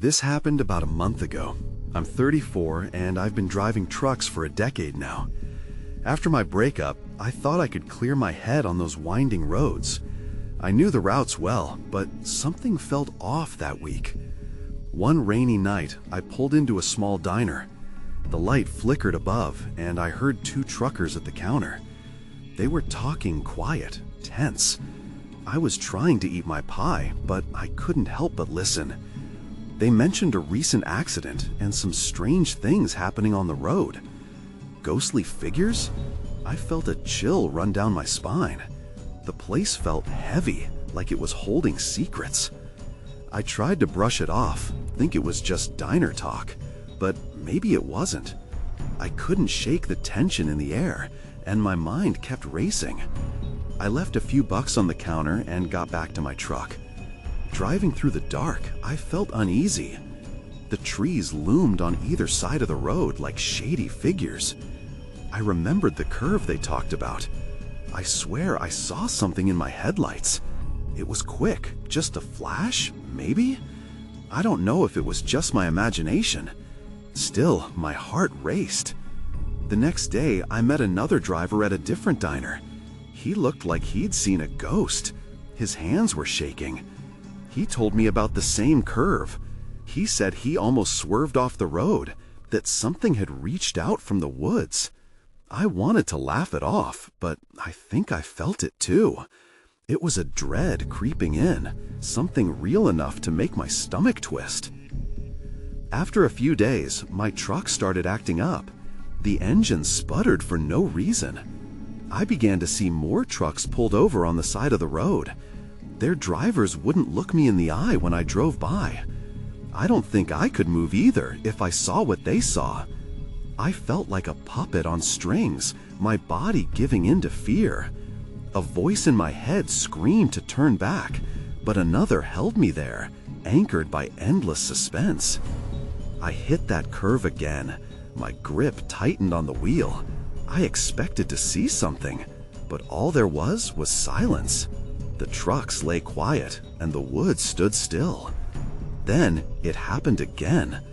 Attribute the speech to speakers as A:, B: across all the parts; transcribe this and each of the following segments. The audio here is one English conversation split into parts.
A: This happened about a month ago. I'm 34 and I've been driving trucks for a decade now. After my breakup, I thought I could clear my head on those winding roads. I knew the routes well, but something felt off that week. One rainy night, I pulled into a small diner. The light flickered above, and I heard two truckers at the counter. They were talking quiet, tense. I was trying to eat my pie, but I couldn't help but listen. They mentioned a recent accident and some strange things happening on the road. Ghostly figures? I felt a chill run down my spine. The place felt heavy, like it was holding secrets. I tried to brush it off, think it was just diner talk, but maybe it wasn't. I couldn't shake the tension in the air, and my mind kept racing. I left a few bucks on the counter and got back to my truck. Driving through the dark, I felt uneasy. The trees loomed on either side of the road like shady figures. I remembered the curve they talked about. I swear I saw something in my headlights. It was quick, just a flash, maybe? I don't know if it was just my imagination. Still, my heart raced. The next day, I met another driver at a different diner. He looked like he'd seen a ghost. His hands were shaking. He told me about the same curve. He said he almost swerved off the road, that something had reached out from the woods. I wanted to laugh it off, but I think I felt it too. It was a dread creeping in, something real enough to make my stomach twist. After a few days, my truck started acting up. The engine sputtered for no reason. I began to see more trucks pulled over on the side of the road. Their drivers wouldn't look me in the eye when I drove by. I don't think I could move either if I saw what they saw. I felt like a puppet on strings, my body giving in to fear. A voice in my head screamed to turn back, but another held me there, anchored by endless suspense. I hit that curve again. My grip tightened on the wheel. I expected to see something, but all there was silence. The trucks lay quiet, and the woods stood still. Then it happened again.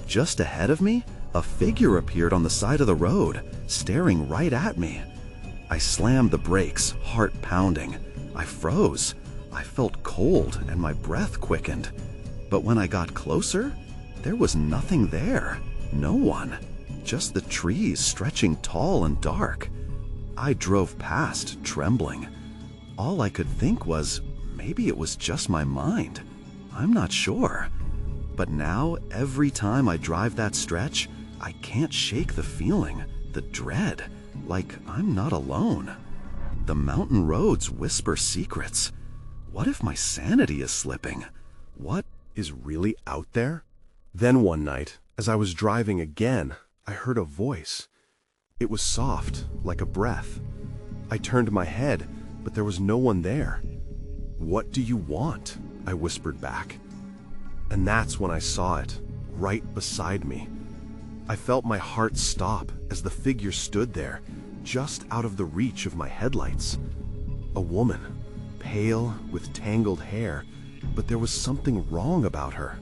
A: Just ahead of me, a figure appeared on the side of the road, staring right at me. I slammed the brakes, heart pounding. I froze. I felt cold, and my breath quickened. But when I got closer, there was nothing there. No one. Just the trees stretching tall and dark. I drove past, trembling. All I could think was, maybe it was just my mind. I'm not sure. But now, every time I drive that stretch, I can't shake the feeling, the dread, like I'm not alone. The mountain roads whisper secrets. What if my sanity is slipping? What is really out there? Then one night, as I was driving again, I heard a voice. It was soft, like a breath. I turned my head, but there was no one there. "What do you want?" I whispered back. And that's when I saw it, right beside me. I felt my heart stop as the figure stood there, just out of the reach of my headlights. A woman, pale, with tangled hair, but there was something wrong about her.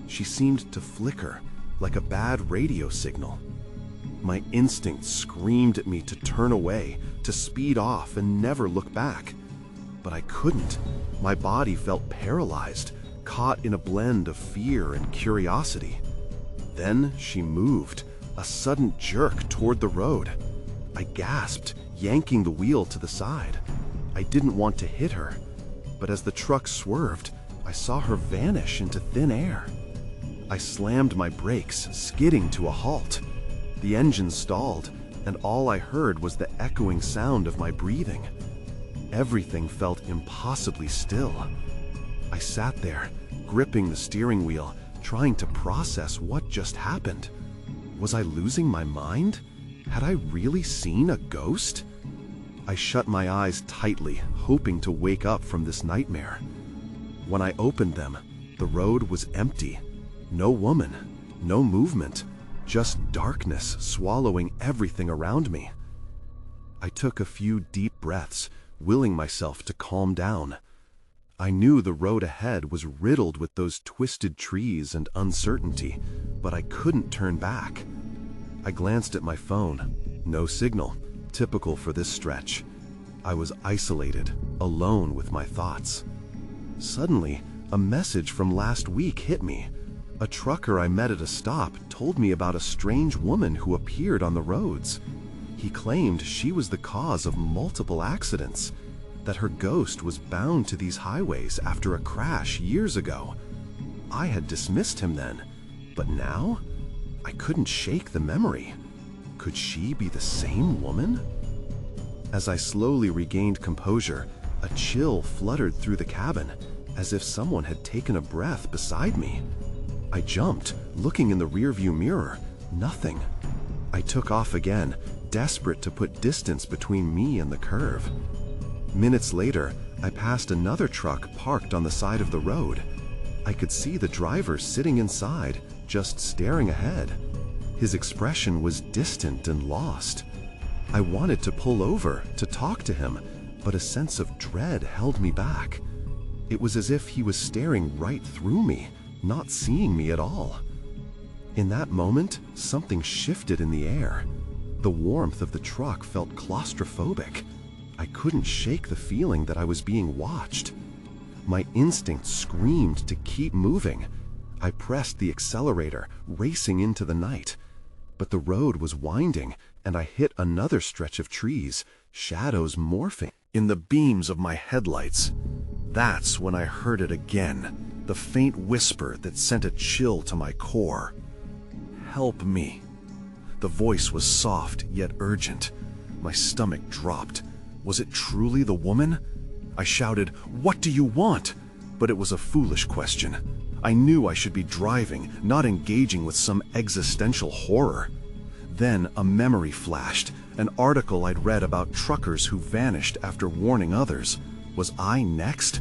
A: She seemed to flicker, like a bad radio signal. My instinct screamed at me to turn away, to speed off and never look back. But I couldn't. My body felt paralyzed, caught in a blend of fear and curiosity. Then she moved, a sudden jerk toward the road. I gasped, yanking the wheel to the side. I didn't want to hit her, but as the truck swerved, I saw her vanish into thin air. I slammed my brakes, skidding to a halt. The engine stalled, and all I heard was the echoing sound of my breathing. Everything felt impossibly still. I sat there, gripping the steering wheel, trying to process what just happened. Was I losing my mind? Had I really seen a ghost? I shut my eyes tightly, hoping to wake up from this nightmare. When I opened them, the road was empty. No woman, no movement. Just darkness swallowing everything around me. I took a few deep breaths, willing myself to calm down. I knew the road ahead was riddled with those twisted trees and uncertainty, but I couldn't turn back. I glanced at my phone. No signal, typical for this stretch. I was isolated, alone with my thoughts. Suddenly, a message from last week hit me. A trucker I met at a stop told me about a strange woman who appeared on the roads. He claimed she was the cause of multiple accidents, that her ghost was bound to these highways after a crash years ago. I had dismissed him then, but now I couldn't shake the memory. Could she be the same woman? As I slowly regained composure, a chill fluttered through the cabin, as if someone had taken a breath beside me. I jumped, looking in the rearview mirror. Nothing. I took off again, desperate to put distance between me and the curve. Minutes later, I passed another truck parked on the side of the road. I could see the driver sitting inside, just staring ahead. His expression was distant and lost. I wanted to pull over to talk to him, but a sense of dread held me back. It was as if he was staring right through me, not seeing me at all. In that moment, something shifted in the air. The warmth of the truck felt claustrophobic. I couldn't shake the feeling that I was being watched. My instinct screamed to keep moving. I pressed the accelerator, racing into the night. But the road was winding, and I hit another stretch of trees, shadows morphing in the beams of my headlights. That's when I heard it again, the faint whisper that sent a chill to my core. "Help me." The voice was soft yet urgent. My stomach dropped. Was it truly the woman? I shouted, "What do you want?" But it was a foolish question. I knew I should be driving, not engaging with some existential horror. Then a memory flashed, an article I'd read about truckers who vanished after warning others. Was I next?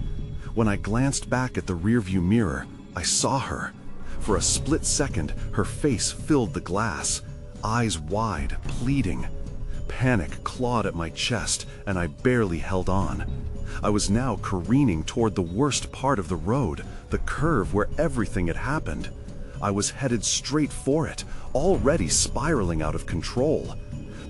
A: When I glanced back at the rearview mirror, I saw her. For a split second, her face filled the glass, eyes wide, pleading. Panic clawed at my chest, and I barely held on. I was now careening toward the worst part of the road, the curve where everything had happened. I was headed straight for it, already spiraling out of control.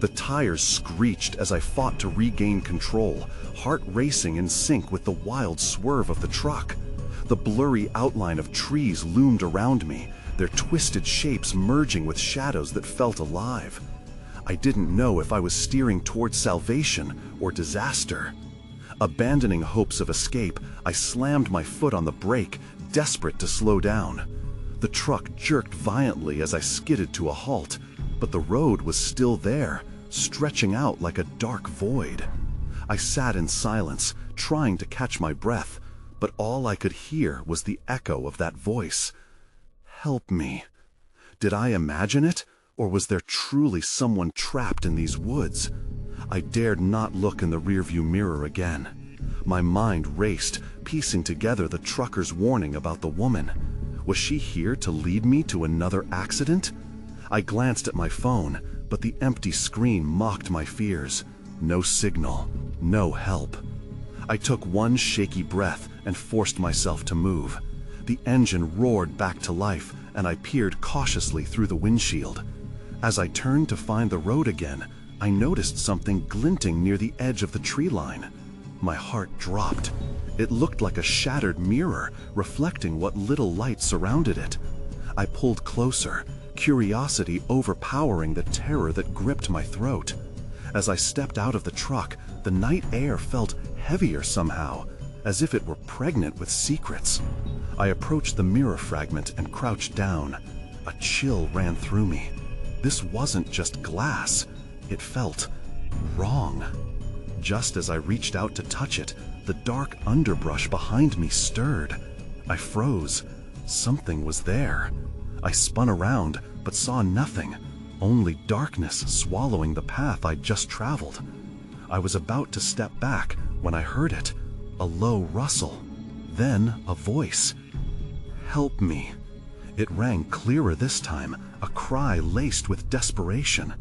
A: The tires screeched as I fought to regain control, heart racing in sync with the wild swerve of the truck. The blurry outline of trees loomed around me, their twisted shapes merging with shadows that felt alive. I didn't know if I was steering towards salvation or disaster. Abandoning hopes of escape, I slammed my foot on the brake, desperate to slow down. The truck jerked violently as I skidded to a halt, but the road was still there, stretching out like a dark void. I sat in silence, trying to catch my breath, but all I could hear was the echo of that voice. Help me. Did I imagine it, or was there truly someone trapped in these woods? I dared not look in the rearview mirror again. My mind raced, piecing together the trucker's warning about the woman. Was she here to lead me to another accident? I glanced at my phone, but the empty screen mocked my fears. No signal, no help. I took one shaky breath and forced myself to move. The engine roared back to life, and I peered cautiously through the windshield. As I turned to find the road again, I noticed something glinting near the edge of the tree line. My heart dropped. It looked like a shattered mirror, reflecting what little light surrounded it. I pulled closer, curiosity overpowering the terror that gripped my throat. As I stepped out of the truck, the night air felt heavier somehow, as if it were pregnant with secrets. I approached the mirror fragment and crouched down. A chill ran through me. This wasn't just glass. It felt wrong. Just as I reached out to touch it, the dark underbrush behind me stirred. I froze. Something was there. I spun around, but saw nothing, only darkness swallowing the path I'd just traveled. I was about to step back when I heard it, a low rustle, then a voice. Help me. It rang clearer this time, a cry laced with desperation.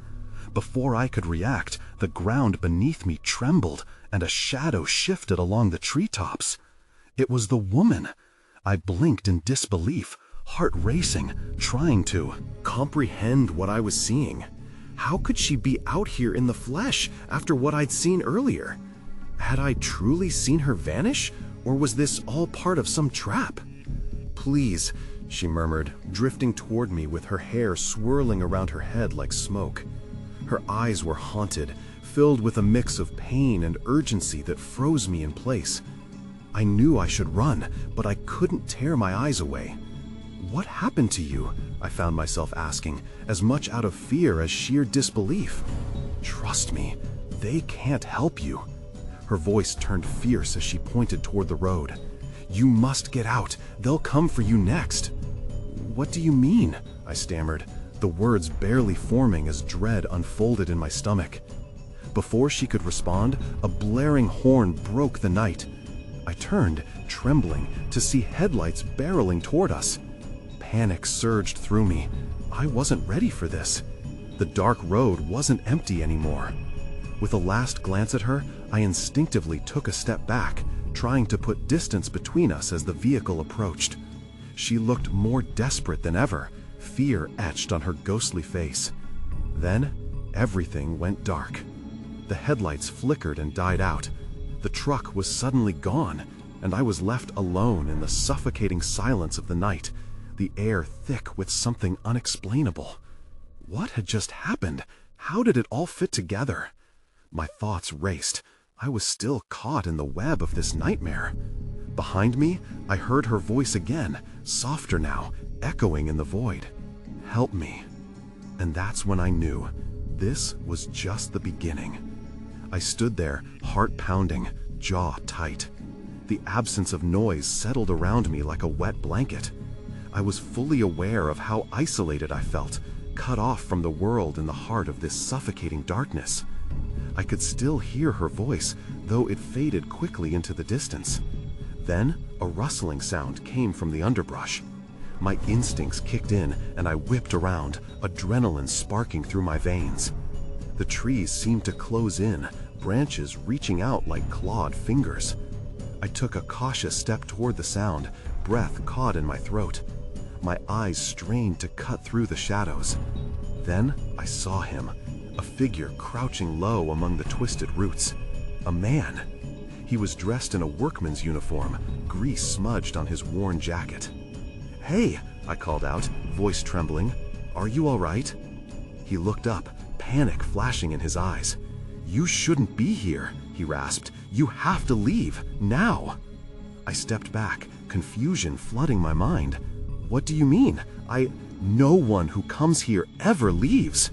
A: Before I could react, the ground beneath me trembled, and a shadow shifted along the treetops. It was the woman. I blinked in disbelief, heart racing, trying to comprehend what I was seeing. How could she be out here in the flesh after what I'd seen earlier? Had I truly seen her vanish, or was this all part of some trap? "Please," she murmured, drifting toward me with her hair swirling around her head like smoke. Her eyes were haunted, filled with a mix of pain and urgency that froze me in place. I knew I should run, but I couldn't tear my eyes away. "What happened to you?" I found myself asking, as much out of fear as sheer disbelief. "Trust me, they can't help you." Her voice turned fierce as she pointed toward the road. "You must get out. They'll come for you next." "What do you mean?" I stammered, the words barely forming as dread unfolded in my stomach. Before she could respond, a blaring horn broke the night. I turned, trembling, to see headlights barreling toward us. Panic surged through me. I wasn't ready for this. The dark road wasn't empty anymore. With a last glance at her, I instinctively took a step back, trying to put distance between us as the vehicle approached. She looked more desperate than ever, fear etched on her ghostly face. Then, everything went dark. The headlights flickered and died out. The truck was suddenly gone, and I was left alone in the suffocating silence of the night, the air thick with something unexplainable. What had just happened? How did it all fit together? My thoughts raced. I was still caught in the web of this nightmare. Behind me, I heard her voice again, softer now, echoing in the void. "Help me." And that's when I knew this was just the beginning. I stood there, heart pounding, jaw tight. The absence of noise settled around me like a wet blanket. I was fully aware of how isolated I felt, cut off from the world in the heart of this suffocating darkness. I could still hear her voice, though it faded quickly into the distance. Then, a rustling sound came from the underbrush. My instincts kicked in, and I whipped around, adrenaline sparking through my veins. The trees seemed to close in, branches reaching out like clawed fingers. I took a cautious step toward the sound, breath caught in my throat. My eyes strained to cut through the shadows. Then I saw him, a figure crouching low among the twisted roots. A man. He was dressed in a workman's uniform, grease smudged on his worn jacket. "Hey," I called out, voice trembling. "Are you all right?" He looked up, panic flashing in his eyes. "You shouldn't be here," he rasped. "You have to leave, now." I stepped back, confusion flooding my mind. "What do you mean? No one who comes here ever leaves."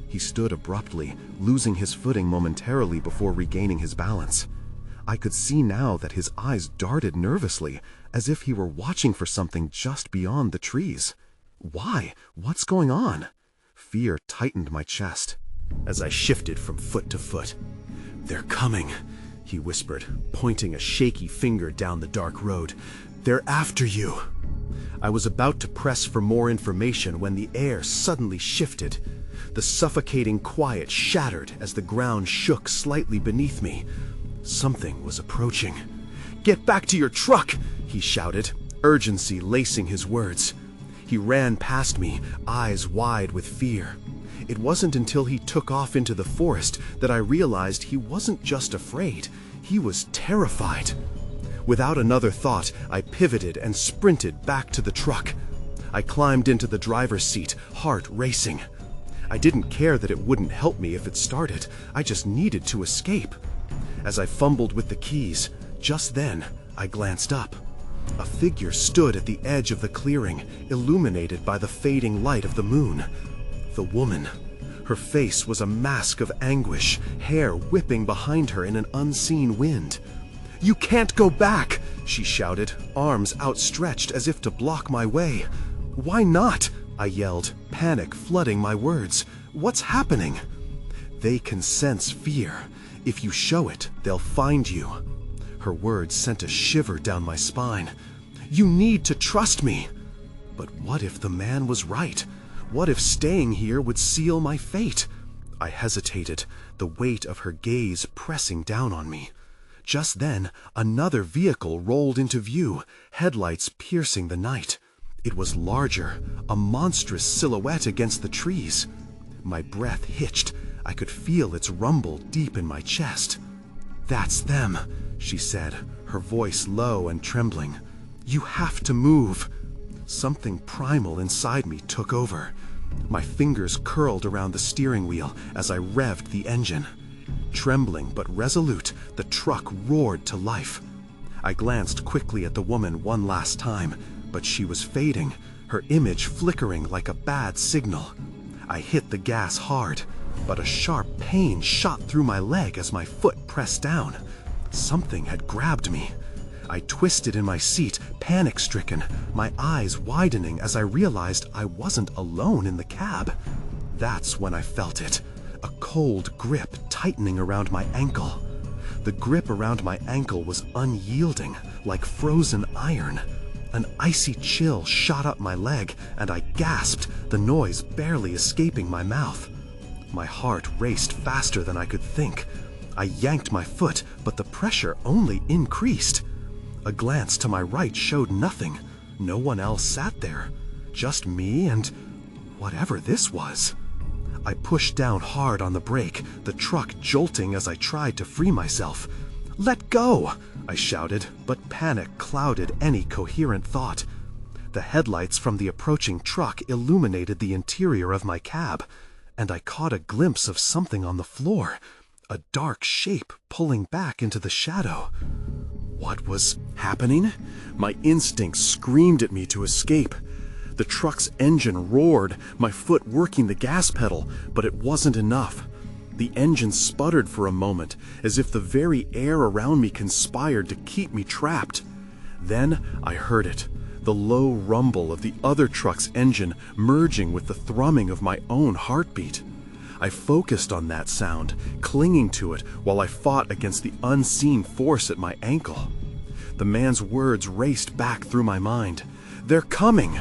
A: He stood abruptly, losing his footing momentarily before regaining his balance. I could see now that his eyes darted nervously, as if he were watching for something just beyond the trees. Why? What's going on? Fear tightened my chest as I shifted from foot to foot. "They're coming," he whispered, pointing a shaky finger down the dark road. "They're after you." I was about to press for more information when the air suddenly shifted. The suffocating quiet shattered as the ground shook slightly beneath me. Something was approaching. "Get back to your truck!" he shouted, urgency lacing his words. He ran past me, eyes wide with fear. It wasn't until he took off into the forest that I realized he wasn't just afraid, he was terrified. Without another thought, I pivoted and sprinted back to the truck. I climbed into the driver's seat, heart racing. I didn't care that it wouldn't help me if it started. I just needed to escape. As I fumbled with the keys, just then, I glanced up. A figure stood at the edge of the clearing, illuminated by the fading light of the moon. The woman. Her face was a mask of anguish, hair whipping behind her in an unseen wind. "You can't go back!" she shouted, arms outstretched as if to block my way. "Why not?" I yelled, panic flooding my words. "What's happening?" "They can sense fear. If you show it, they'll find you." Her words sent a shiver down my spine. "You need to trust me." But what if the man was right? What if staying here would seal my fate? I hesitated, the weight of her gaze pressing down on me. Just then, another vehicle rolled into view, headlights piercing the night. It was larger, a monstrous silhouette against the trees. My breath hitched. I could feel its rumble deep in my chest. "That's them," she said, her voice low and trembling. "You have to move." Something primal inside me took over. My fingers curled around the steering wheel as I revved the engine. Trembling but resolute, the truck roared to life. I glanced quickly at the woman one last time, but she was fading, her image flickering like a bad signal. I hit the gas hard, but a sharp pain shot through my leg as my foot pressed down. Something had grabbed me. I twisted in my seat, panic-stricken, my eyes widening as I realized I wasn't alone in the cab. That's when I felt it, a cold grip tightening around my ankle. The grip around my ankle was unyielding, like frozen iron. An icy chill shot up my leg, and I gasped, the noise barely escaping my mouth. My heart raced faster than I could think. I yanked my foot, but the pressure only increased. A glance to my right showed nothing. No one else sat there. Just me and whatever this was. I pushed down hard on the brake, the truck jolting as I tried to free myself. "Let go!" I shouted, but panic clouded any coherent thought. The headlights from the approaching truck illuminated the interior of my cab, and I caught a glimpse of something on the floor, a dark shape pulling back into the shadow. What was happening? My instincts screamed at me to escape. The truck's engine roared, my foot working the gas pedal, but it wasn't enough. The engine sputtered for a moment, as if the very air around me conspired to keep me trapped. Then I heard it, the low rumble of the other truck's engine merging with the thrumming of my own heartbeat. I focused on that sound, clinging to it while I fought against the unseen force at my ankle. The man's words raced back through my mind. "They're coming!"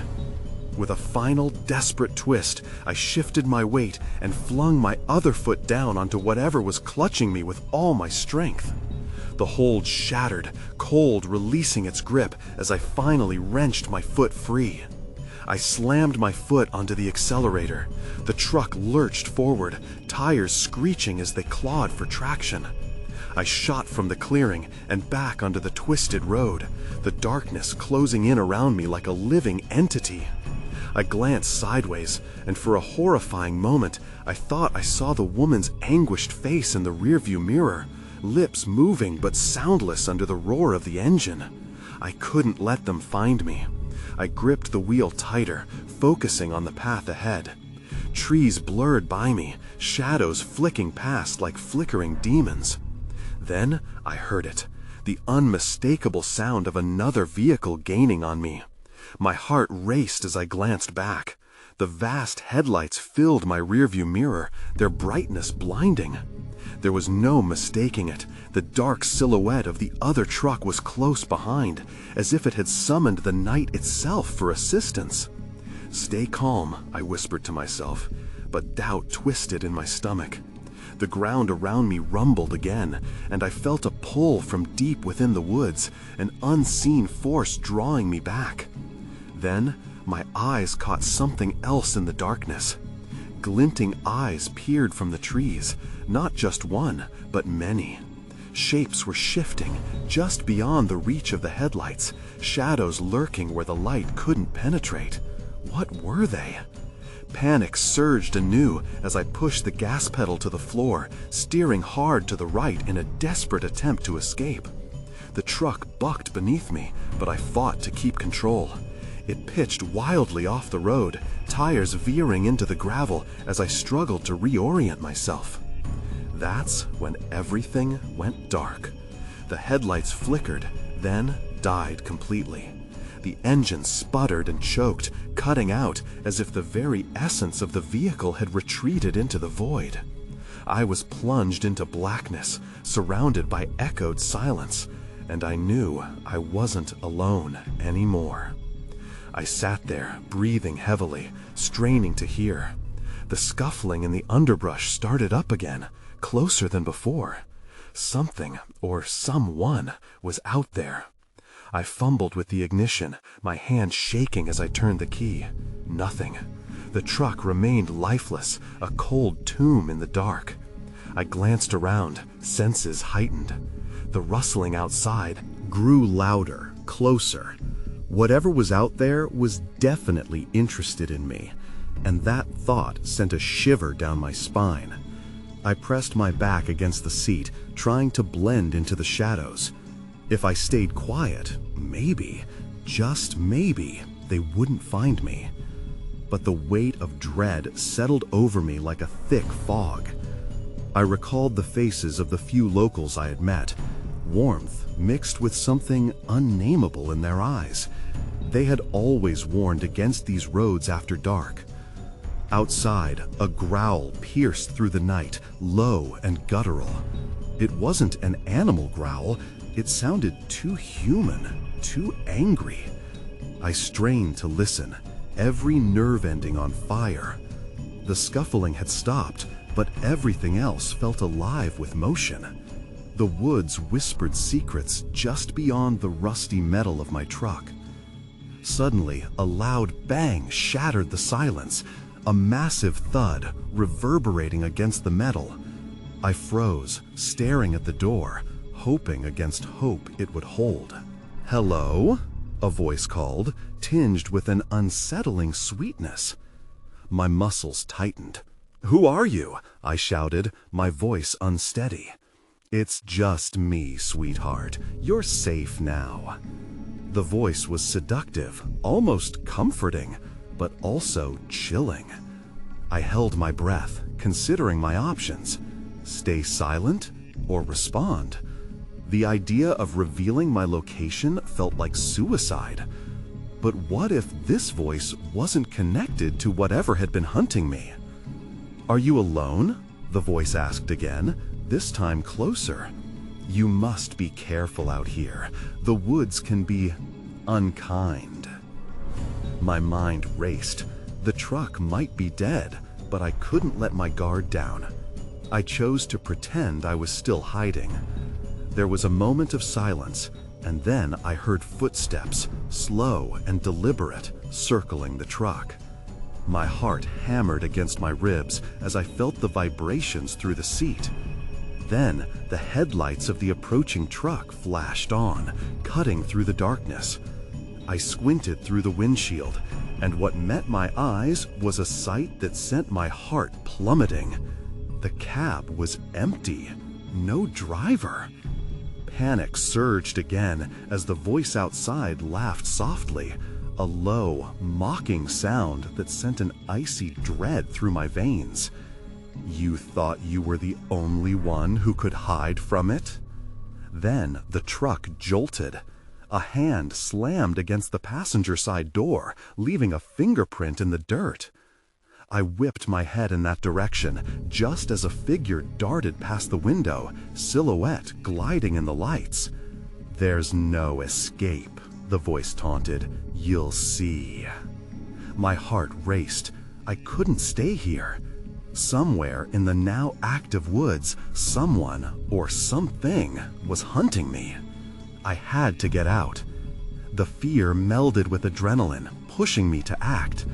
A: With a final desperate twist, I shifted my weight and flung my other foot down onto whatever was clutching me with all my strength. The hold shattered, cold releasing its grip as I finally wrenched my foot free. I slammed my foot onto the accelerator. The truck lurched forward, tires screeching as they clawed for traction. I shot from the clearing and back onto the twisted road, the darkness closing in around me like a living entity. I glanced sideways, and for a horrifying moment, I thought I saw the woman's anguished face in the rearview mirror, lips moving but soundless under the roar of the engine. I couldn't let them find me. I gripped the wheel tighter, focusing on the path ahead. Trees blurred by me, shadows flicking past like flickering demons. Then I heard it, the unmistakable sound of another vehicle gaining on me. My heart raced as I glanced back. The vast headlights filled my rearview mirror, their brightness blinding. There was no mistaking it. The dark silhouette of the other truck was close behind, as if it had summoned the night itself for assistance. "Stay calm," I whispered to myself, but doubt twisted in my stomach. The ground around me rumbled again, and I felt a pull from deep within the woods, an unseen force drawing me back. Then my eyes caught something else in the darkness. Glinting eyes peered from the trees, not just one, but many. Shapes were shifting just beyond the reach of the headlights, shadows lurking where the light couldn't penetrate. What were they? Panic surged anew as I pushed the gas pedal to the floor, steering hard to the right in a desperate attempt to escape. The truck bucked beneath me, but I fought to keep control. It pitched wildly off the road, tires veering into the gravel as I struggled to reorient myself. That's when everything went dark. The headlights flickered, then died completely. The engine sputtered and choked, cutting out as if the very essence of the vehicle had retreated into the void. I was plunged into blackness, surrounded by echoed silence, and I knew I wasn't alone anymore. I sat there, breathing heavily, straining to hear. The scuffling in the underbrush started up again, closer than before. Something, or someone, was out there. I fumbled with the ignition, my hand shaking as I turned the key. Nothing. The truck remained lifeless, a cold tomb in the dark. I glanced around, senses heightened. The rustling outside grew louder, closer. Whatever was out there was definitely interested in me, and that thought sent a shiver down my spine. I pressed my back against the seat, trying to blend into the shadows. If I stayed quiet, maybe, just maybe, they wouldn't find me. But the weight of dread settled over me like a thick fog. I recalled the faces of the few locals I had met, warmth mixed with something unnameable in their eyes. They had always warned against these roads after dark. Outside, a growl pierced through the night, low and guttural. It wasn't an animal growl, it sounded too human, too angry. I strained to listen, every nerve ending on fire. The scuffling had stopped, but everything else felt alive with motion. The woods whispered secrets just beyond the rusty metal of my truck. Suddenly, a loud bang shattered the silence, a massive thud reverberating against the metal. I froze, staring at the door, hoping against hope it would hold. "Hello?" a voice called, tinged with an unsettling sweetness. My muscles tightened. "Who are you?" I shouted, my voice unsteady. "It's just me, sweetheart. You're safe now." The voice was seductive, almost comforting, but also chilling. I held my breath, considering my options. Stay silent or respond? The idea of revealing my location felt like suicide. But what if this voice wasn't connected to whatever had been hunting me? "Are you alone?" the voice asked again, this time closer. "You must be careful out here. The woods can be unkind." My mind raced. The truck might be dead, but I couldn't let my guard down. I chose to pretend I was still hiding. There was a moment of silence, and then I heard footsteps, slow and deliberate, circling the truck. My heart hammered against my ribs as I felt the vibrations through the seat. Then, the headlights of the approaching truck flashed on, cutting through the darkness. I squinted through the windshield, and what met my eyes was a sight that sent my heart plummeting. The cab was empty, no driver. Panic surged again as the voice outside laughed softly, a low, mocking sound that sent an icy dread through my veins. "You thought you were the only one who could hide from it?" Then the truck jolted. A hand slammed against the passenger side door, leaving a fingerprint in the dirt. I whipped my head in that direction, just as a figure darted past the window, silhouette gliding in the lights. "There's no escape," the voice taunted. "You'll see." My heart raced. I couldn't stay here. Somewhere in the now active woods, someone or something was hunting me. I had to get out. The fear melded with adrenaline, pushing me to act.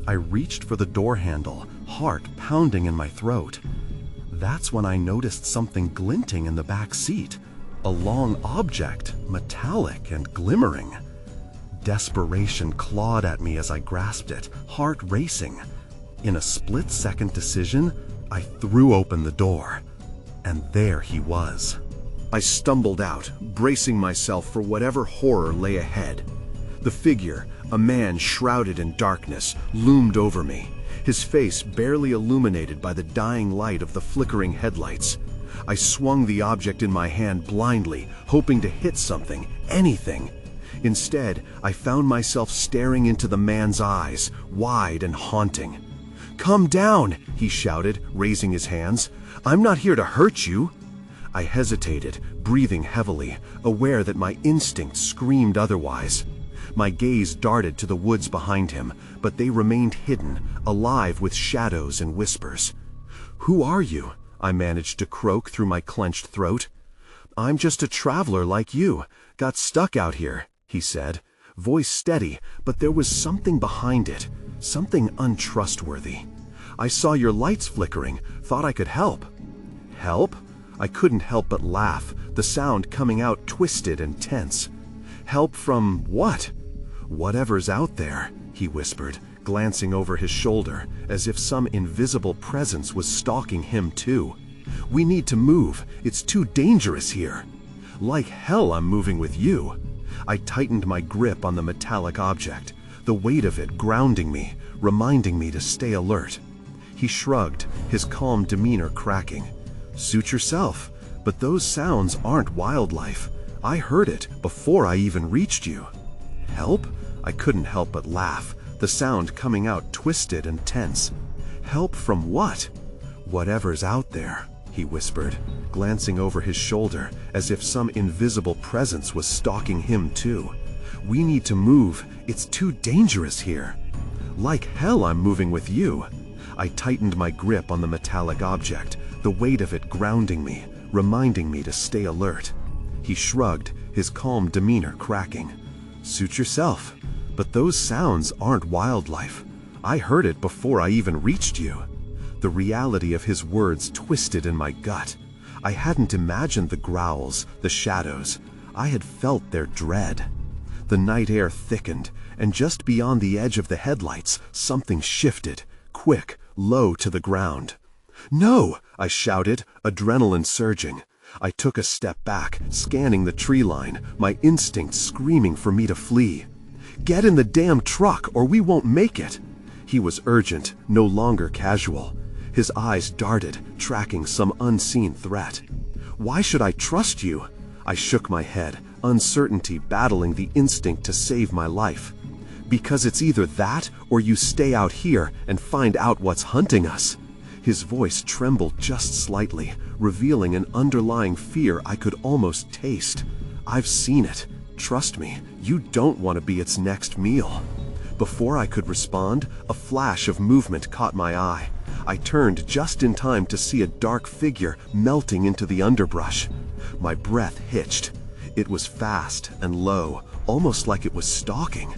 A: I reached for the door handle, heart pounding in my throat. That's when I noticed something glinting in the back seat, a long object, metallic and glimmering. Desperation clawed at me as I grasped it, heart racing. In a split-second decision, I threw open the door, and there he was. I stumbled out, bracing myself for whatever horror lay ahead. The figure, a man shrouded in darkness, loomed over me, his face barely illuminated by the dying light of the flickering headlights. I swung the object in my hand blindly, hoping to hit something, anything. Instead, I found myself staring into the man's eyes, wide and haunting. "Come down," he shouted, raising his hands. "I'm not here to hurt you." I hesitated, breathing heavily, aware that my instinct screamed otherwise. My gaze darted to the woods behind him, but they remained hidden, alive with shadows and whispers. "Who are you?" I managed to croak through my clenched throat.
B: I'm just a traveler like you. Got stuck out here, he said, voice steady, but there was something behind it, something untrustworthy. I saw your lights flickering, thought I could help. Help? I couldn't help but laugh, the sound coming out twisted and tense. Help from what? Whatever's out there, he whispered, glancing over his shoulder, as if some invisible presence was stalking him too. We need to move, it's too dangerous here. Like hell I'm moving with you. I tightened my grip on the metallic object, the weight of it grounding me, reminding me to stay alert. He shrugged, his calm demeanor cracking. Suit yourself, but those sounds aren't wildlife. I heard it before I even reached you. Help? I couldn't help but laugh, the sound coming out twisted and tense. Help from what? Whatever's out there, he whispered, glancing over his shoulder as if some invisible presence was stalking him too. We need to move, it's too dangerous here. Like hell I'm moving with you. I tightened my grip on the metallic object, the weight of it grounding me, reminding me to stay alert. He shrugged, his calm demeanor cracking. Suit yourself, but those sounds aren't wildlife. I heard it before I even reached you. The reality of his words twisted in my gut. I hadn't imagined the growls, the shadows. I had felt their dread. The night air thickened, and just beyond the edge of the headlights, something shifted, quick, low to the ground. No! I shouted, adrenaline surging. I took a step back, scanning the tree line, my instincts screaming for me to flee. Get in the damn truck or we won't make it! He was urgent, no longer casual. His eyes darted, tracking some unseen threat. Why should I trust you? I shook my head, uncertainty battling the instinct to save my life. Because it's either that or you stay out here and find out what's hunting us. His voice trembled just slightly, revealing an underlying fear I could almost taste. I've seen it. Trust me, you don't want to be its next meal. Before I could respond, a flash of movement caught my eye. I turned just in time to see a dark figure melting into the underbrush. My breath hitched. It was fast and low, almost like it was stalking.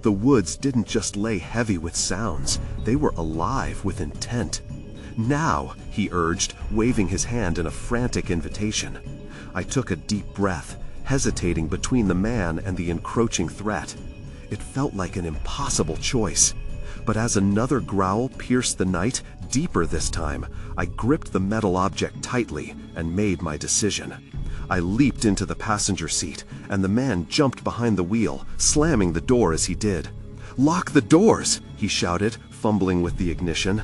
B: The woods didn't just lay heavy with sounds, they were alive with intent. Now, he urged, waving his hand in a frantic invitation. I took a deep breath, hesitating between the man and the encroaching threat. It felt like an impossible choice. But as another growl pierced the night, deeper this time, I gripped the metal object tightly and made my decision. I leaped into the passenger seat, and the man jumped behind the wheel, slamming the door as he did. "Lock the doors!" he shouted, fumbling with the ignition.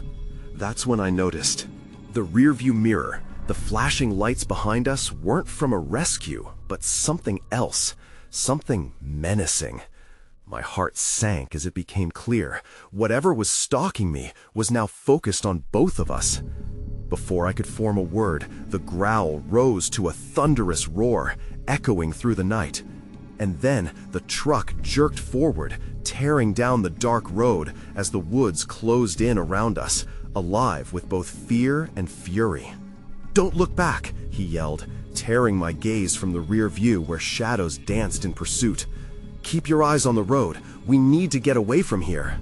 B: That's when I noticed. The rearview mirror, the flashing lights behind us weren't from a rescue, but something else, something menacing. My heart sank as it became clear. Whatever was stalking me was now focused on both of us. Before I could form a word, the growl rose to a thunderous roar, echoing through the night. And then the truck jerked forward, tearing down the dark road as the woods closed in around us, alive with both fear and fury. "Don't look back," he yelled, tearing my gaze from the rear view where shadows danced in pursuit. "Keep your eyes on the road. We need to get away from here."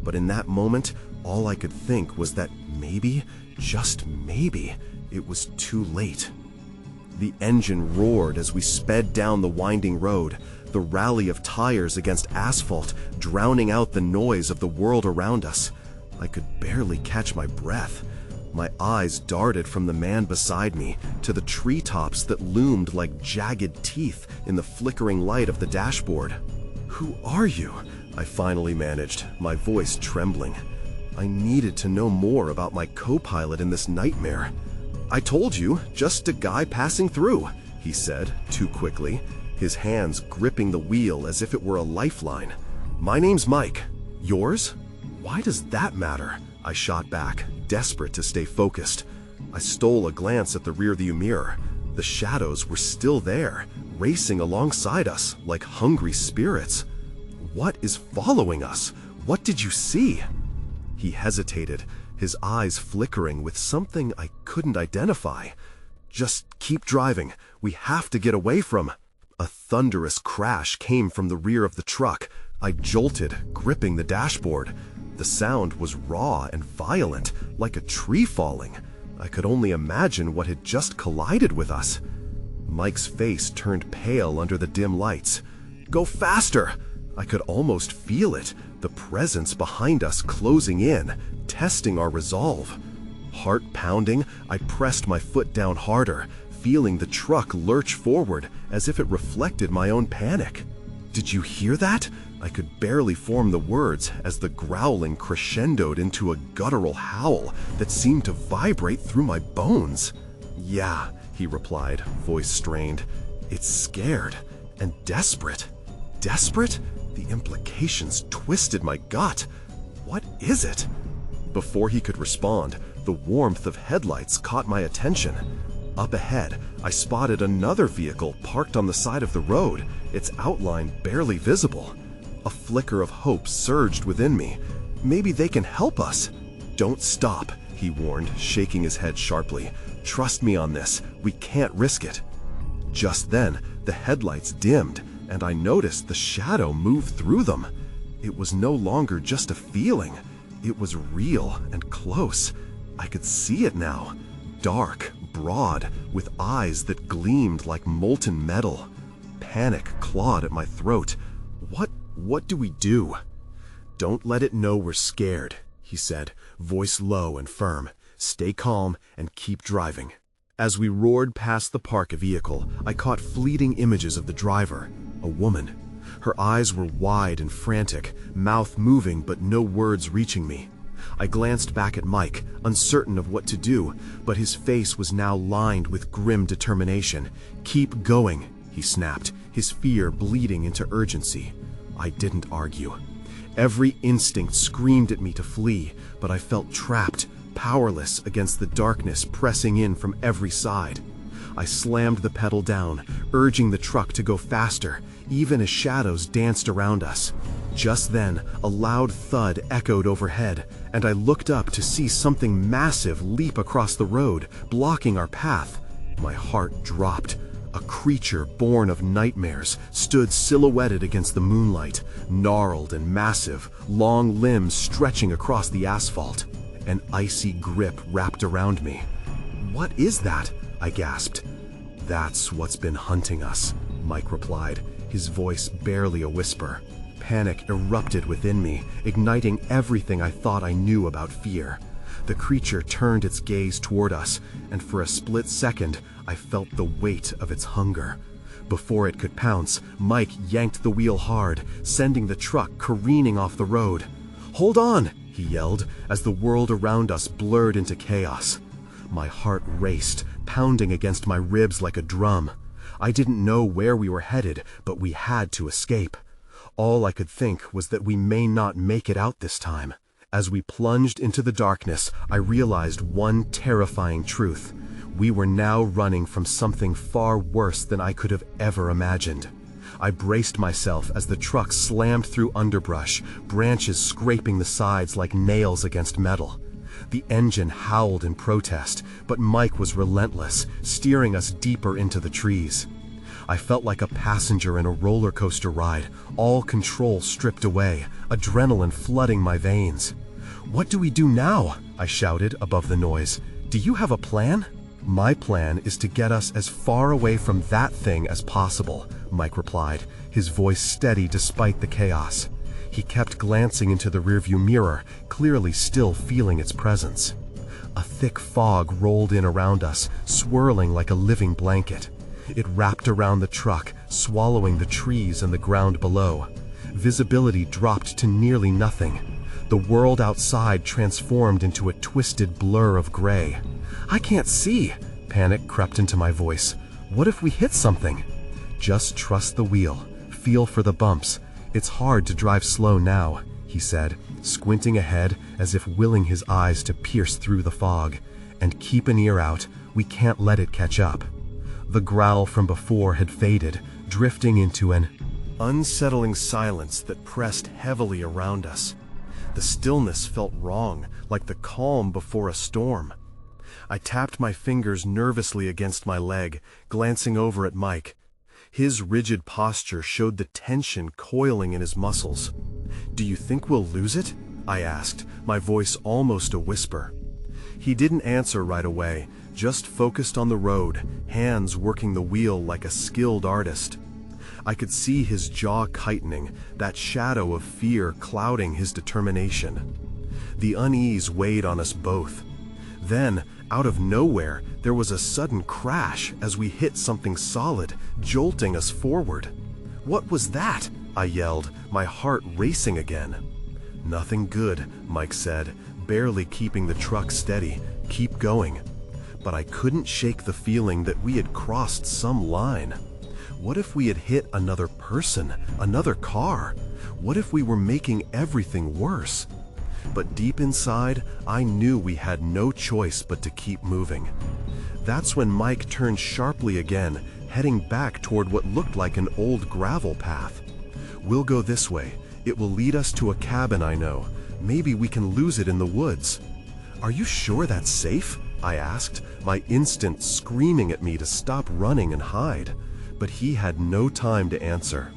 B: But in that moment, all I could think was that maybe, just maybe, it was too late. The engine roared as we sped down the winding road, the rally of tires against asphalt drowning out the noise of the world around us. I could barely catch my breath. My eyes darted from the man beside me to the treetops that loomed like jagged teeth in the flickering light of the dashboard. "Who are you?" I finally managed, my voice trembling. I needed to know more about my co-pilot in this nightmare. "I told you, just a guy passing through," he said, too quickly, his hands gripping the wheel as if it were a lifeline. "My name's Mike. Yours?" "Why does that matter?" I shot back, desperate to stay focused. I stole a glance at the rearview mirror. The shadows were still there, racing alongside us like hungry spirits. "What is following us? What did you see?" He hesitated, his eyes flickering with something I couldn't identify. Just keep driving. We have to get away from... A thunderous crash came from the rear of the truck. I jolted, gripping the dashboard. The sound was raw and violent, like a tree falling. I could only imagine what had just collided with us. Mike's face turned pale under the dim lights. "Go faster!" I could almost feel it, the presence behind us closing in, testing our resolve. Heart pounding, I pressed my foot down harder, feeling the truck lurch forward as if it reflected my own panic. "Did you hear that?" I could barely form the words as the growling crescendoed into a guttural howl that seemed to vibrate through my bones. "Yeah," he replied, voice strained. "It's scared and desperate." Desperate? The implications twisted my gut. What is it? Before he could respond, the warmth of headlights caught my attention. Up ahead, I spotted another vehicle parked on the side of the road, its outline barely visible. A flicker of hope surged within me. Maybe they can help us. "Don't stop," he warned, shaking his head sharply. "Trust me on this. We can't risk it." Just then, the headlights dimmed, and I noticed the shadow move through them. It was no longer just a feeling. It was real and close. I could see it now. Dark, broad, with eyes that gleamed like molten metal. Panic clawed at my throat. What do we do?" "Don't let it know we're scared," he said, voice low and firm. "Stay calm and keep driving." As we roared past the parked vehicle, I caught fleeting images of the driver, a woman. Her eyes were wide and frantic, mouth moving but no words reaching me. I glanced back at Mike, uncertain of what to do, but his face was now lined with grim determination. "Keep going," he snapped, his fear bleeding into urgency. I didn't argue. Every instinct screamed at me to flee, but I felt trapped, powerless against the darkness pressing in from every side. I slammed the pedal down, urging the truck to go faster, even as shadows danced around us. Just then, a loud thud echoed overhead, and I looked up to see something massive leap across the road, blocking our path. My heart dropped. A creature born of nightmares stood silhouetted against the moonlight, gnarled and massive, long limbs stretching across the asphalt. An icy grip wrapped around me. "What is that?" I gasped. "That's what's been hunting us," Mike replied, his voice barely a whisper. Panic erupted within me, igniting everything I thought I knew about fear. The creature turned its gaze toward us, and for a split second, I felt the weight of its hunger. Before it could pounce, Mike yanked the wheel hard, sending the truck careening off the road. "Hold on!" he yelled, as the world around us blurred into chaos. My heart raced, pounding against my ribs like a drum. I didn't know where we were headed, but we had to escape. All I could think was that we may not make it out this time. As we plunged into the darkness, I realized one terrifying truth. We were now running from something far worse than I could have ever imagined. I braced myself as the truck slammed through underbrush, branches scraping the sides like nails against metal. The engine howled in protest, but Mike was relentless, steering us deeper into the trees. I felt like a passenger in a roller coaster ride, all control stripped away, adrenaline flooding my veins. "What do we do now?" I shouted above the noise. "Do you have a plan?" "My plan is to get us as far away from that thing as possible," Mike replied, his voice steady despite the chaos. He kept glancing into the rearview mirror, clearly still feeling its presence. A thick fog rolled in around us, swirling like a living blanket. It wrapped around the truck, swallowing the trees and the ground below. Visibility dropped to nearly nothing. The world outside transformed into a twisted blur of gray. "I can't see!" Panic crept into my voice. "What if we hit something?" "Just trust the wheel. Feel for the bumps. It's hard to drive slow now," he said, squinting ahead as if willing his eyes to pierce through the fog. "And keep an ear out. We can't let it catch up." The growl from before had faded, drifting into an unsettling silence that pressed heavily around us. The stillness felt wrong, like the calm before a storm. I tapped my fingers nervously against my leg, glancing over at Mike. His rigid posture showed the tension coiling in his muscles. "Do you think we'll lose it?" I asked, my voice almost a whisper. He didn't answer right away, just focused on the road, hands working the wheel like a skilled artist. I could see his jaw tightening, that shadow of fear clouding his determination. The unease weighed on us both. Then, out of nowhere, there was a sudden crash as we hit something solid, jolting us forward. "What was that?" I yelled, my heart racing again. "Nothing good," Mike said, barely keeping the truck steady. "Keep going." But I couldn't shake the feeling that we had crossed some line. What if we had hit another person, another car? What if we were making everything worse? But deep inside, I knew we had no choice but to keep moving. That's when Mike turned sharply again, heading back toward what looked like an old gravel path. "We'll go this way. It will lead us to a cabin I know. Maybe we can lose it in the woods." "Are you sure that's safe?" I asked, my instinct screaming at me to stop running and hide. But he had no time to answer.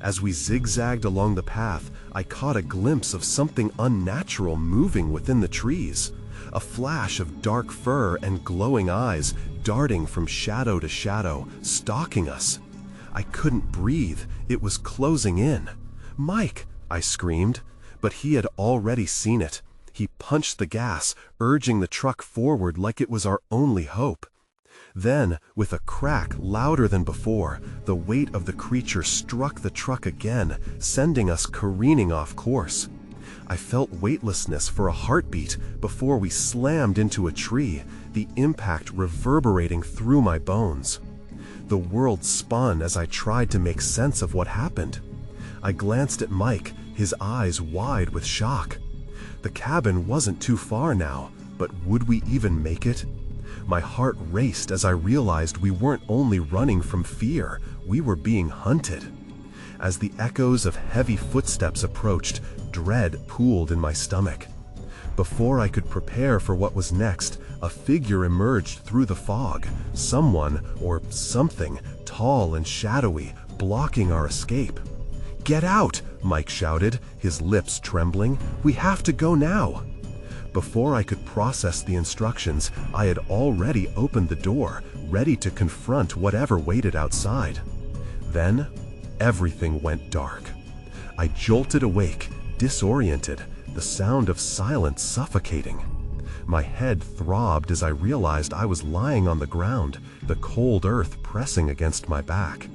B: As we zigzagged along the path, I caught a glimpse of something unnatural moving within the trees. A flash of dark fur and glowing eyes darting from shadow to shadow, stalking us. I couldn't breathe. It was closing in. "Mike!" I screamed, but he had already seen it. He punched the gas, urging the truck forward like it was our only hope. Then, with a crack louder than before, the weight of the creature struck the truck again, sending us careening off course. I felt weightlessness for a heartbeat before we slammed into a tree, the impact reverberating through my bones. The world spun as I tried to make sense of what happened. I glanced at Mike, his eyes wide with shock. The cabin wasn't too far now, but would we even make it? My heart raced as I realized we weren't only running from fear, we were being hunted. As the echoes of heavy footsteps approached, dread pooled in my stomach. Before I could prepare for what was next, a figure emerged through the fog, someone or something tall and shadowy, blocking our escape. "Get out!" Mike shouted, his lips trembling. "We have to go now!" Before I could process the instructions, I had already opened the door, ready to confront whatever waited outside. Then, everything went dark. I jolted awake, disoriented, the sound of silence suffocating. My head throbbed as I realized I was lying on the ground, the cold earth pressing against my back.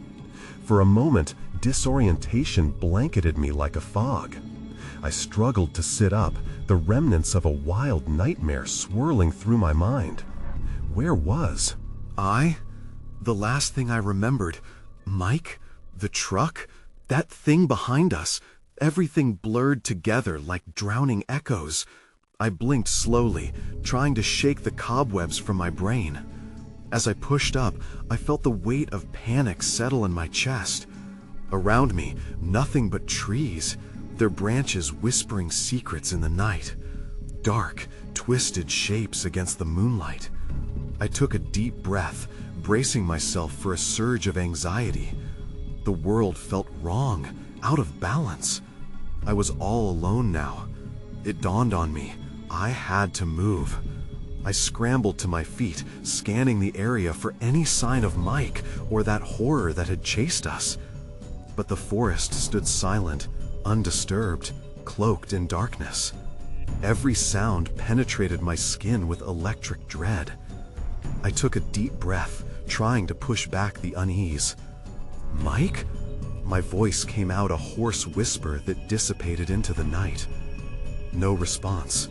B: For a moment, disorientation blanketed me like a fog. I struggled to sit up, the remnants of a wild nightmare swirling through my mind. Where was
A: I? The last thing I remembered. Mike? The truck? That thing behind us? Everything blurred together like drowning echoes. I blinked slowly, trying to shake the cobwebs from my brain. As I pushed up, I felt the weight of panic settle in my chest. Around me, nothing but trees, their branches whispering secrets in the night. Dark, twisted shapes against the moonlight. I took a deep breath, bracing myself for a surge of anxiety. The world felt wrong, out of balance. I was all alone now. It dawned on me, I had to move. I scrambled to my feet, scanning the area for any sign of Mike or that horror that had chased us. But the forest stood silent, undisturbed, cloaked in darkness. Every sound penetrated my skin with electric dread. I took a deep breath, trying to push back the unease. "Mike?" My voice came out a hoarse whisper that dissipated into the night. No response.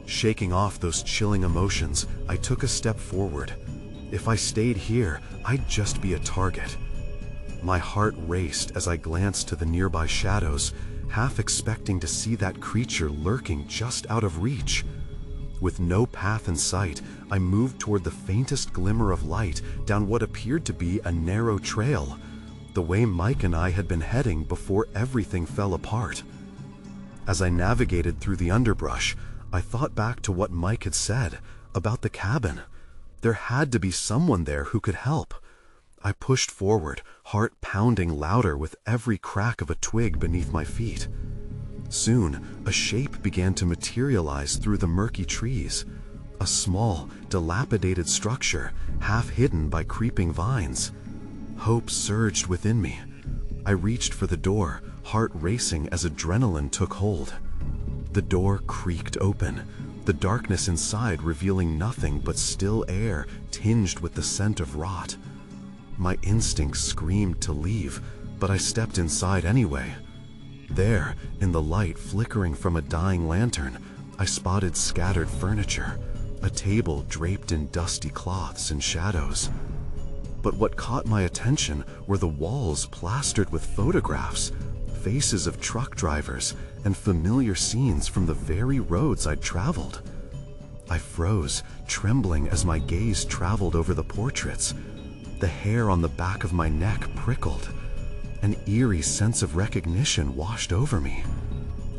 A: Shaking off those chilling emotions, I took a step forward. If I stayed here, I'd just be a target. My heart raced as I glanced to the nearby shadows, half expecting to see that creature lurking just out of reach. With no path in sight, I moved toward the faintest glimmer of light down what appeared to be a narrow trail, the way Mike and I had been heading before everything fell apart. As I navigated through the underbrush, I thought back to what Mike had said, about the cabin. There had to be someone there who could help. I pushed forward, heart pounding louder with every crack of a twig beneath my feet. Soon, a shape began to materialize through the murky trees. A small, dilapidated structure, half hidden by creeping vines. Hope surged within me. I reached for the door, heart racing as adrenaline took hold. The door creaked open, the darkness inside revealing nothing but still air tinged with the scent of rot. My instincts screamed to leave, but I stepped inside anyway. There, in the light flickering from a dying lantern, I spotted scattered furniture, a table draped in dusty cloths and shadows. But what caught my attention were the walls plastered with photographs, faces of truck drivers, and familiar scenes from the very roads I'd traveled. I froze, trembling as my gaze traveled over the portraits. The hair on the back of my neck prickled. An eerie sense of recognition washed over me.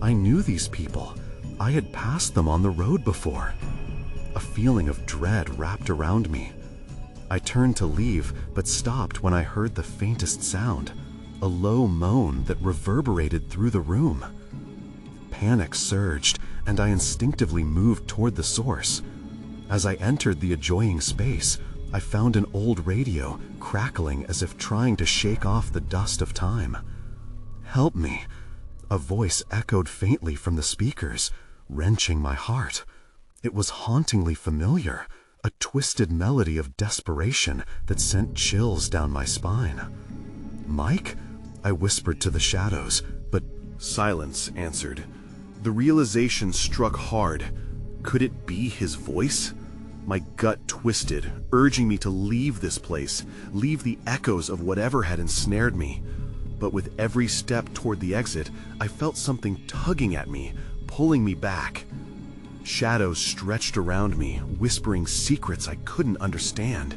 A: I knew these people. I had passed them on the road before. A feeling of dread wrapped around me. I turned to leave, but stopped when I heard the faintest sound, a low moan that reverberated through the room. Panic surged, and I instinctively moved toward the source. As I entered the adjoining space, I found an old radio crackling as if trying to shake off the dust of time. "Help me!" A voice echoed faintly from the speakers, wrenching my heart. It was hauntingly familiar, a twisted melody of desperation that sent chills down my spine. "Mike?" I whispered to the shadows, but silence answered. The realization struck hard. Could it be his voice? My gut twisted, urging me to leave this place, leave the echoes of whatever had ensnared me. But with every step toward the exit, I felt something tugging at me, pulling me back. Shadows stretched around me, whispering secrets I couldn't understand.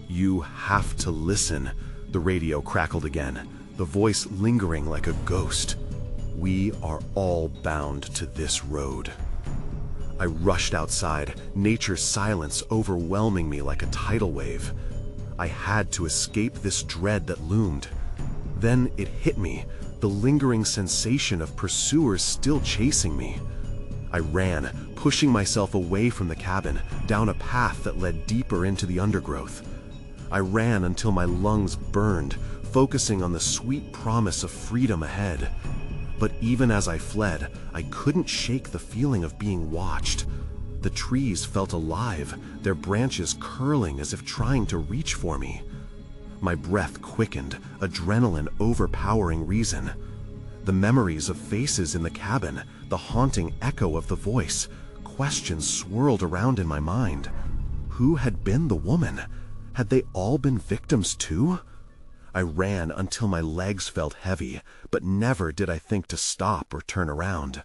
A: "You have to listen," the radio crackled again, the voice lingering like a ghost. "We are all bound to this road." I rushed outside, nature's silence overwhelming me like a tidal wave. I had to escape this dread that loomed. Then it hit me, the lingering sensation of pursuers still chasing me. I ran, pushing myself away from the cabin, down a path that led deeper into the undergrowth. I ran until my lungs burned, focusing on the sweet promise of freedom ahead. But even as I fled, I couldn't shake the feeling of being watched. The trees felt alive, their branches curling as if trying to reach for me. My breath quickened, adrenaline overpowering reason. The memories of faces in the cabin, the haunting echo of the voice, questions swirled around in my mind. Who had been the woman? Had they all been victims too? I ran until my legs felt heavy, but never did I think to stop or turn around.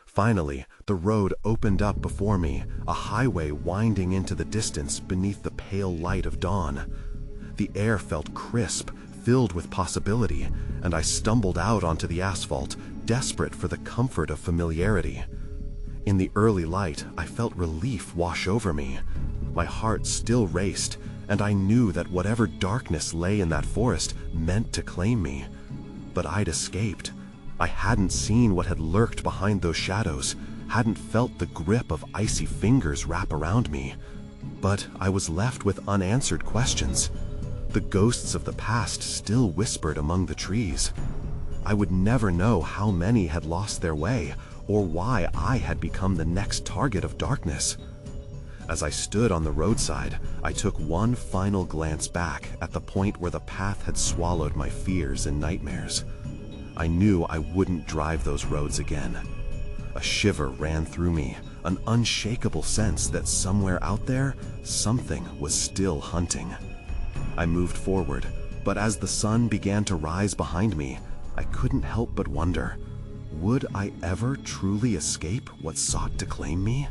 A: Finally, the road opened up before me, a highway winding into the distance beneath the pale light of dawn. The air felt crisp, filled with possibility, and I stumbled out onto the asphalt, desperate for the comfort of familiarity. In the early light, I felt relief wash over me. My heart still raced, and I knew that whatever darkness lay in that forest meant to claim me. But I'd escaped. I hadn't seen what had lurked behind those shadows, hadn't felt the grip of icy fingers wrap around me. But I was left with unanswered questions. The ghosts of the past still whispered among the trees. I would never know how many had lost their way, or why I had become the next target of darkness. As I stood on the roadside, I took one final glance back at the point where the path had swallowed my fears and nightmares. I knew I wouldn't drive those roads again. A shiver ran through me, an unshakable sense that somewhere out there, something was still hunting. I moved forward, but as the sun began to rise behind me, I couldn't help but wonder, would I ever truly escape what sought to claim me?